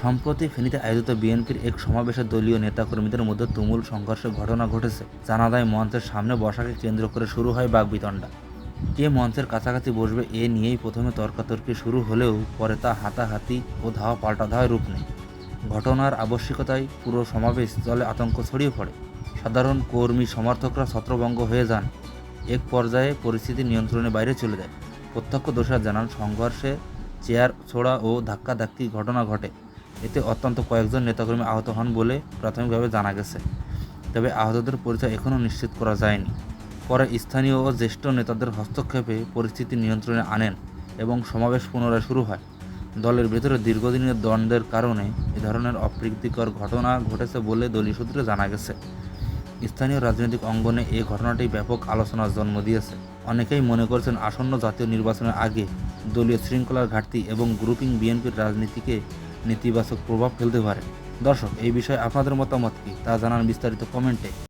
সম্প্রতি ফেনীতে আয়োজিত বিএনপির এক সমাবেশে দলীয় নেতাকর্মীদের মধ্যে তুমুল সংঘর্ষের ঘটনা ঘটেছে। জানা যায়, মঞ্চের সামনে বসাকে কেন্দ্র করে শুরু হয় বাকবিতণ্ডা। কে মঞ্চের কাছাকাছি বসবে এ নিয়েই প্রথমে তর্কাতর্কি শুরু হলেও পরে তা হাতাহাতি ও ধাওয়া পাল্টা ধাওয়ায় রূপ নেয়। ঘটনার আবশ্যিকতায় পুরো সমাবেশ স্থলে আতঙ্ক ছড়িয়ে পড়ে। সাধারণ কর্মী সমর্থকরা ছত্রভঙ্গ হয়ে যান। এক পর্যায়ে পরিস্থিতি নিয়ন্ত্রণের বাইরে চলে যায়। প্রত্যক্ষদর্শীরা জানান, সংঘর্ষে চেয়ার ছোড়া ও ধাক্কাধাক্কি ঘটনা ঘটে। এতে অত্যন্ত কয়েকজন নেতাকর্মী আহত হন বলে প্রাথমিকভাবে জানা গেছে। তবে আহতদের পরিচয় এখনও নিশ্চিত করা যায়নি। পরে স্থানীয় ও জ্যেষ্ঠ নেতাদের হস্তক্ষেপে পরিস্থিতি নিয়ন্ত্রণে আনেন এবং সমাবেশ পুনরায় শুরু হয়। দলের ভেতরে দীর্ঘদিনের দ্বন্দ্বের কারণে এ ধরনের অপ্রীতিকর ঘটনা ঘটেছে বলে দলীয় সূত্রে জানা গেছে। স্থানীয় রাজনৈতিক অঙ্গনে এই ঘটনাটি ব্যাপক আলোচনার জন্ম দিয়েছে। অনেকেই মনে করছেন, আসন্ন জাতীয় নির্বাচনের আগে দলীয় শৃঙ্খলার ঘাটতি এবং গ্রুপিং বিএনপির রাজনীতিকে নেতিবাচক প্রভাব ফেলতে পারে। দর্শক, এই বিষয়ে আপনাদের মতামত কী তা জানান বিস্তারিত কমেন্টে।